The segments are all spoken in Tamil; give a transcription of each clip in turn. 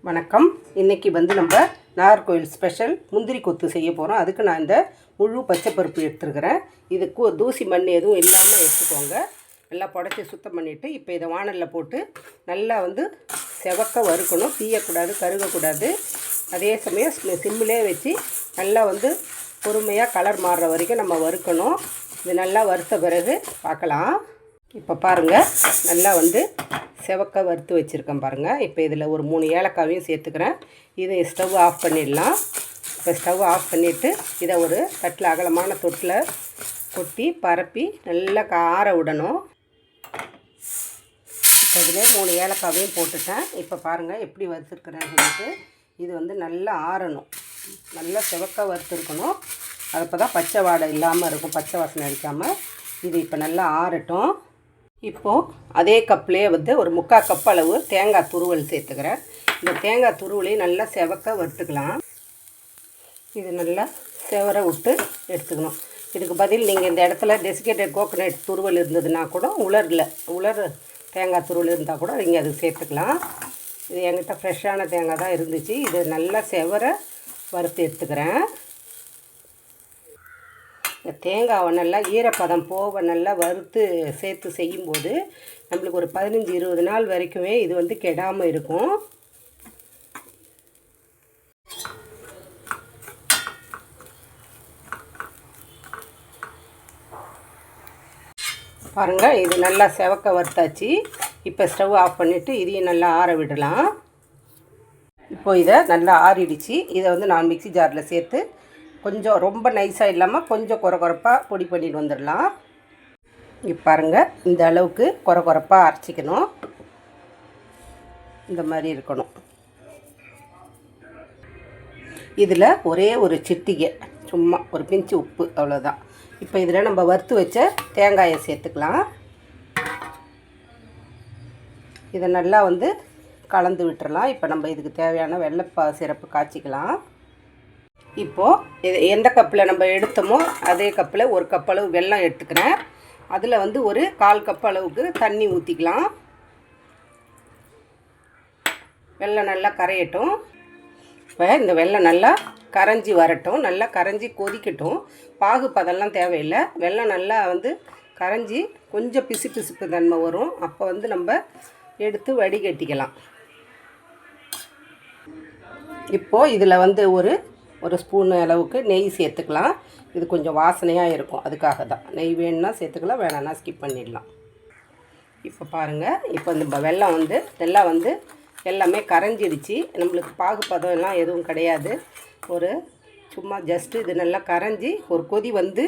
வணக்கம். இன்றைக்கி வந்து நம்ம நாகர்கோவில் ஸ்பெஷல் முந்திரி கொத்து செய்ய போகிறோம். அதுக்கு நான் இந்த முழு பச்சைப்பருப்பு எடுத்துருக்கிறேன். இதுக்கு தூசி மண் எதுவும் இல்லாமல் எடுத்துக்கோங்க. நல்லா புடச்சி சுத்தம் பண்ணிவிட்டு இப்போ இதை வானலில் போட்டு நல்லா வந்து செவக்க வறுக்கணும். தீயக்கூடாது, கருகக்கூடாது. அதே சமயம் சிம்மிலே வச்சு நல்லா வந்து பொறுமையாக கலர் மாறுற வரைக்கும் நம்ம வறுக்கணும். இது நல்லா வறுத்த பிறகு பார்க்கலாம். இப்போ பாருங்கள், நல்லா வந்து செவக்க வறுத்து வச்சுருக்கேன் பாருங்கள். இப்போ இதில் ஒரு 3 ஏலக்காவையும் சேர்த்துக்கிறேன். இதை ஸ்டவ் ஆஃப் பண்ணிடலாம். இப்போ ஸ்டவ் ஆஃப் பண்ணிவிட்டு இதை ஒரு தட்டில் அகலமான தொட்டில் கொட்டி பரப்பி நல்லா ஆற விடணும். இப்போ இதில் 3 ஏலக்காவையும் போட்டுட்டேன். இப்போ பாருங்கள் எப்படி வறுத்துருக்குறேன்னு சொல்லிட்டு இது வந்து நல்லா ஆறணும். நல்லா செவக்க வறுத்துருக்கணும். அப்போ தான் பச்சை வாடை இல்லாமல் இருக்கும், பச்சை வாசனை அடிக்காமல். இது இப்போ நல்லா ஆறட்டும். இப்போது அதே கப்லேயே வந்து ஒரு 3/4 கப் அளவு தேங்காய் துருவல் சேர்த்துக்கிறேன். இந்த தேங்காய் துருவலையும் நல்லா செவக்க வறுத்துக்கலாம். இது நல்லா செவர விட்டு எடுத்துக்கணும். இதுக்கு பதில் நீங்கள் இந்த இடத்துல டெசிகேட்டட் கோகோனட் துருவல் இருந்ததுன்னா கூட உலர் தேங்காய் துருவல் இருந்தால் கூட நீங்கள் அது சேர்த்துக்கலாம். இது என்கிட்ட ஃப்ரெஷ்ஷான தேங்காய் தான் இருந்துச்சு. இது நல்லா செவர வறுத்து எடுத்துக்கிறேன். இந்த தேங்காவை நல்லா ஈரப்பதம் போக நல்லா வறுத்து சேர்த்து செய்யும்போது நம்மளுக்கு ஒரு 15-20 நாள் வரைக்குமே இது வந்து கெடாமல் இருக்கும். பாருங்கள், இது நல்லா செவக்க வறுத்தாச்சு. இப்போ ஸ்டவ் ஆஃப் பண்ணிவிட்டு இதையும் நல்லா ஆற விடலாம். இப்போ இதை நல்லா ஆறிடுச்சு. இதை வந்து நான் மிக்ஸி ஜாரில் சேர்த்து கொஞ்சம் ரொம்ப நைஸாக இல்லாமல் கொஞ்சம் கொரப்பாக பொடி பண்ணிட்டு வந்துடலாம். இப்போ பாருங்கள், இந்த அளவுக்கு கொரப்பாக அரைச்சிக்கணும். இந்த மாதிரி இருக்கணும். இதில் ஒரே ஒரு சிட்டிகை, சும்மா ஒரு பிஞ்சு உப்பு, அவ்வளோதான். இப்போ இதில் நம்ம வறுத்து வச்ச தேங்காயை சேர்த்துக்கலாம். இதை நல்லா வந்து கலந்து விட்டுறலாம். இப்போ நம்ம இதுக்கு தேவையான வெள்ளை சிரப்பு காய்ச்சிக்கலாம். இப்போது இது எந்த கப்பில் நம்ம எடுத்தோமோ அதே கப்பில் 1 கப் அளவு வெல்லம் எடுத்துக்கிறேன். அதில் வந்து ஒரு 1/4 கப் அளவுக்கு தண்ணி ஊற்றிக்கலாம். வெல்லம் நல்லா கரையட்டும். இப்போ இந்த வெல்லம் நல்லா கரைஞ்சி வரட்டும். நல்லா கரைஞ்சி கொதிக்கட்டும். பாகு பதம்லாம் தேவையில்லை. வெல்லம் நல்லா வந்து கரைஞ்சி கொஞ்சம் பிசுப்பு தன்மை வரும். அப்போ வந்து நம்ம எடுத்து வடிகட்டிக்கலாம். இப்போது இதில் வந்து ஒரு ஸ்பூன் அளவுக்கு நெய் சேர்த்துக்கலாம். இது கொஞ்சம் வாசனையாக இருக்கும், அதுக்காக தான். நெய் வேணும்னா சேர்த்துக்கலாம், வேணான்னா ஸ்கிப் பண்ணிடலாம். இப்போ பாருங்கள், இப்போ இந்த வெல்லம் வந்து நல்லா வந்து எல்லாமே கரைஞ்சிடுச்சு. நம்மளுக்கு பாகுபதம் எல்லாம் எதுவும் கிடையாது. ஒரு சும்மா ஜஸ்ட்டு இது நல்லா கரைஞ்சி ஒரு கொதி வந்து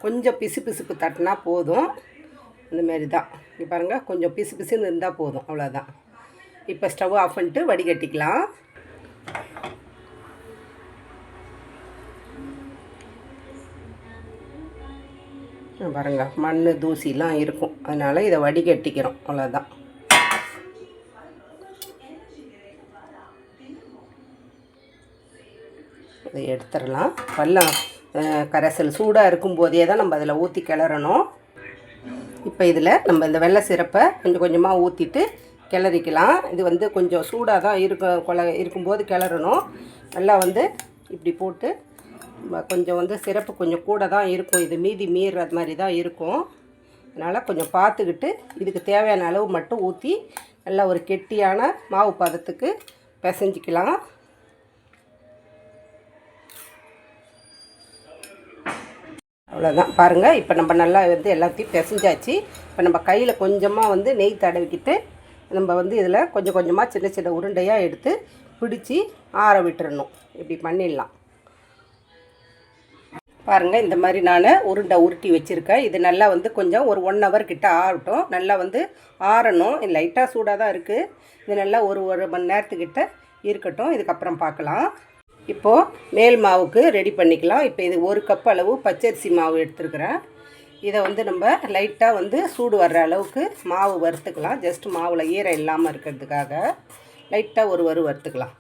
கொஞ்சம் பிசுப்பு தட்டினா போதும். இந்தமாரி தான். இப்போ பாருங்கள், கொஞ்சம் பிசுன்னு இருந்தால் போதும், அவ்வளோதான். இப்போ ஸ்டவ் ஆஃப் பண்ணிட்டு வடிகட்டிக்கலாம். பாருங்கள், மண் தூசிலாம் இருக்கும், அதனால் இதை வடிகட்டிக்கிறோம், அவ்வளோதான். இதை எடுத்துடலாம். வெல்லம் கரைசல் சூடாக இருக்கும்போதே தான் நம்ம அதில் ஊற்றி கிளறணும். இப்போ இதில் நம்ம இந்த வெள்ளை சிரப்பை கொஞ்சம் கொஞ்சமாக ஊற்றிட்டு கிளறிக்கலாம். இது வந்து கொஞ்சம் சூடாக தான் இருக்கும்போது கிளறணும். நல்லா வந்து இப்படி போட்டு கொஞ்சம் வந்து சிரப்பு கொஞ்சம் கூட தான் இருக்கும். இது மீறுறது மாதிரி தான் இருக்கும். அதனால் கொஞ்சம் பார்த்துக்கிட்டு இதுக்கு தேவையான அளவு மட்டும் ஊற்றி நல்லா ஒரு கெட்டியான மாவு பதத்துக்கு பிசைஞ்சிக்கலாம். அவ்வளோதான். பாருங்கள், இப்போ நம்ம நல்லா வந்து எல்லாத்தையும் பிசைஞ்சாச்சு. இப்போ நம்ம கையில் கொஞ்சமாக வந்து நெய் தடவிக்கிட்டு நம்ம வந்து இதில் கொஞ்சம் கொஞ்சமாக சின்ன உருண்டையாக எடுத்து பிடிச்சி ஆற விட்டுறணும். இப்படி பண்ணிடலாம். பாருங்கள், இந்த மாதிரி நான் உருண்டை உருட்டி வச்சுருக்கேன். இது நல்லா வந்து கொஞ்சம் ஒரு 1 ஹவர் கிட்ட ஆகட்டும். நல்லா வந்து ஆறணும். லைட்டாக சூடாக தான் இருக்குது. இது நல்லா ஒரு மணி நேரத்துக்கிட்ட இருக்கட்டும். இதுக்கப்புறம் பார்க்கலாம். இப்போது மேல் மாவுக்கு ரெடி பண்ணிக்கலாம். இப்போ இது 1 கப் அளவு பச்சரிசி மாவு எடுத்துருக்கிறேன். இதை வந்து நம்ம லைட்டாக வந்து சூடு வர்ற அளவுக்கு மாவு வறுத்துக்கலாம். ஜஸ்ட் மாவில் ஈரம் இல்லாமல் இருக்கிறதுக்காக லைட்டாக ஒரு வறுத்துக்கலாம்.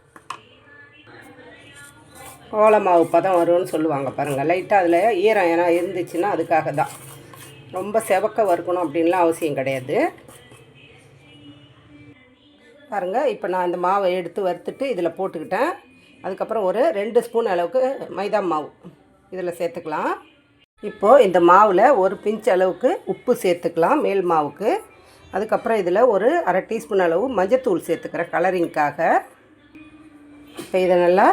ஓலை மாவு பதம் வரும்னு சொல்லுவாங்க பாருங்கள். லைட்டாக அதில் ஈரம் ஏன்னா இருந்துச்சுன்னா அதுக்காக தான். ரொம்ப செவக்க வறுக்கணும் அப்படின்லாம் அவசியம் கிடையாது. பாருங்கள், இப்போ நான் இந்த மாவை எடுத்து வறுத்துட்டு இதில் போட்டுக்கிட்டேன். அதுக்கப்புறம் ஒரு 2 ஸ்பூன் அளவுக்கு மைதா மாவு இதில் சேர்த்துக்கலாம். இப்போது இந்த மாவில் ஒரு பிஞ்ச் அளவுக்கு உப்பு சேர்த்துக்கலாம் மேல் மாவுக்கு. அதுக்கப்புறம் இதில் ஒரு அரை டீஸ்பூன் அளவு மஞ்சத்தூள் சேர்த்துக்கிறேன் கலரிங்க்காக. இப்போ இதை நல்லா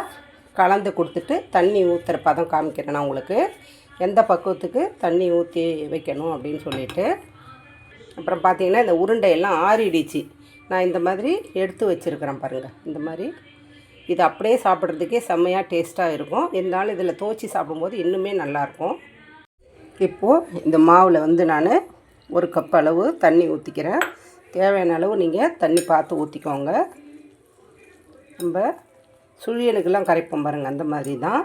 கலந்து கொடுத்துட்டு தண்ணி ஊற்றுற பதம் காமிக்கிறேன் நான் உங்களுக்கு, எந்த பக்குவத்துக்கு தண்ணி ஊற்றி வைக்கணும் அப்படின்னு சொல்லிவிட்டு. அப்புறம் பார்த்திங்கன்னா இந்த உருண்டையெல்லாம் ஆறிடுச்சு. நான் இந்த மாதிரி எடுத்து வச்சுருக்கிறேன் பாருங்கள். இந்த மாதிரி இது அப்படியே சாப்பிட்றதுக்கே செம்மையாக டேஸ்ட்டாக இருக்கும். இருந்தாலும் இதில் துவச்சி சாப்பிடும்போது இன்னுமே நல்லாயிருக்கும். இப்போது இந்த மாவில் வந்து நான் 1 கப் அளவு தண்ணி ஊற்றிக்கிறேன். தேவையான அளவு நீங்கள் தண்ணி பார்த்து ஊற்றிக்கோங்க. நம்ம சுழியலுக்கெல்லாம் கரைப்போம் பாருங்கள், அந்த மாதிரி தான்.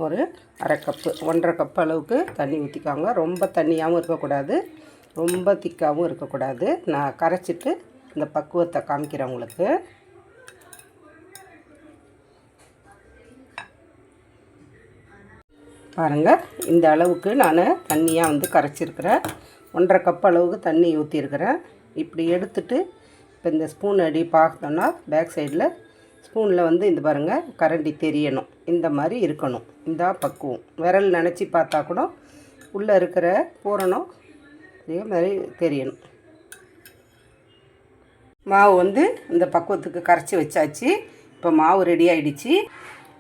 ஒரு அரை கப்பு 1.5 கப் அளவுக்கு தண்ணி ஊற்றிக்கோங்க. ரொம்ப தண்ணியாகவும் இருக்கக்கூடாது, ரொம்ப திக்காகவும் இருக்கக்கூடாது. நான் கரைச்சிட்டு இந்த பக்குவத்தை காமிக்கிறேன் உங்களுக்கு. பாருங்கள், இந்த அளவுக்கு நான் தண்ணியாக வந்து கரைச்சிருக்கிறேன். 1.5 கப் அளவுக்கு தண்ணி ஊற்றிருக்கிறேன். இப்படி எடுத்துட்டு இப்போ இந்த ஸ்பூன் அடி பார்த்தோன்னா பேக் சைடில் ஸ்பூனில் வந்து இந்த பாருங்கள் கரண்டி தெரியணும், இந்த மாதிரி இருக்கணும். இந்த பக்குவம் விரல் நினச்சி பார்த்தா கூட உள்ளே இருக்கிற பூரணம் இதே மாதிரி தெரியணும். மாவு வந்து இந்த பக்குவத்துக்கு கரைச்சி வச்சாச்சு. இப்போ மாவு ரெடி ஆகிடுச்சு.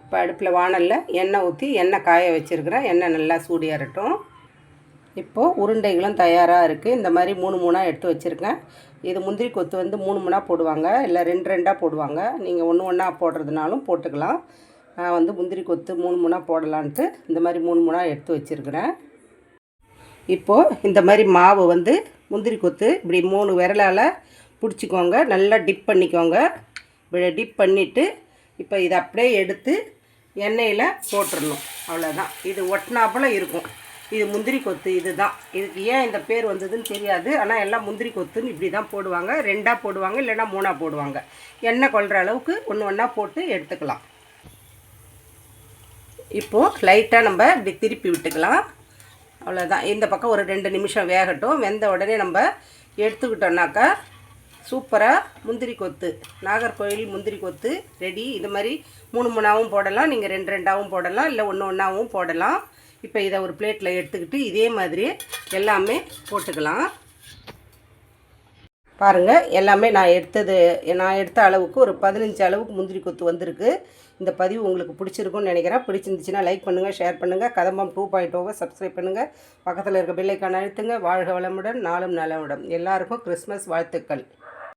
இப்போ அடுப்பில் வாணலில் எண்ணெய் ஊற்றி எண்ணெய் காய வச்சுருக்கிறேன். எண்ணெய் நல்லா சூடியாரட்டும். இப்போது உருண்டைகளும் தயாராக இருக்குது. இந்த மாதிரி 3 எடுத்து வச்சுருக்கேன். இது முந்திரி கொத்து வந்து 3 போடுவாங்க, இல்லை 2 போடுவாங்க. நீங்கள் ஒன்று போடுறதுனாலும் போட்டுக்கலாம். நான் வந்து முந்திரி கொத்து 3 போடலான்ட்டு இந்த மாதிரி 3 எடுத்து வச்சுருக்கிறேன். இப்போது இந்த மாதிரி மாவு வந்து முந்திரி கொத்து இப்படி 3 விரலால் பிடிச்சிக்கோங்க, நல்லா டிப் பண்ணிக்கோங்க. இப்படி டிப் பண்ணிவிட்டு இப்போ இதை அப்படியே எடுத்து எண்ணெயில் போட்டுடணும். அவ்வளோதான். இது ஒட்டினாப்பில் இருக்கும். இது முந்திரி கொத்து. இது தான், இதுக்கு ஏன் இந்த பேர் வந்ததுன்னு தெரியாது. ஆனால் எல்லாம் முந்திரி கொத்துன்னு இப்படி தான் போடுவாங்க. 2 போடுவாங்க, இல்லைன்னா 3 போடுவாங்க. எண்ணெய் கொள்கிற அளவுக்கு ஒன்று போட்டு எடுத்துக்கலாம். இப்போது லைட்டாக நம்ம இப்படி திருப்பி விட்டுக்கலாம். அவ்வளோதான். இந்த பக்கம் ஒரு 2 நிமிஷம் வேகட்டும். வெந்த உடனே நம்ம எடுத்துக்கிட்டோம்னாக்கா சூப்பராக முந்திரி கொத்து, நாகர்கோவில் முந்திரி கொத்து ரெடி. இது மாதிரி 3 போடலாம், நீங்கள் 2 போடலாம், இல்லை ஒன்று போடலாம். இப்போ இதை ஒரு பிளேட்டில் எடுத்துக்கிட்டு இதே மாதிரி எல்லாமே போட்டுக்கலாம். பாருங்கள், எல்லாமே நான் எடுத்த அளவுக்கு ஒரு 15 அளவுக்கு முந்திரி கொத்து வந்திருக்கு. இந்த பதிவு உங்களுக்கு பிடிச்சிருக்குன்னு நினைக்கிறேன். பிடிச்சிருந்துச்சுன்னா லைக் பண்ணுங்கள், ஷேர் பண்ணுங்கள். கதம்பம் 2.0 சப்ஸ்கிரைப் பண்ணுங்கள். பக்கத்தில் இருக்க பெல் ஐக்கானை அழுத்துங்க. வாழ்க வளமுடன், நாளும் நலமுடன். எல்லாருக்கும் கிறிஸ்மஸ் வாழ்த்துக்கள்.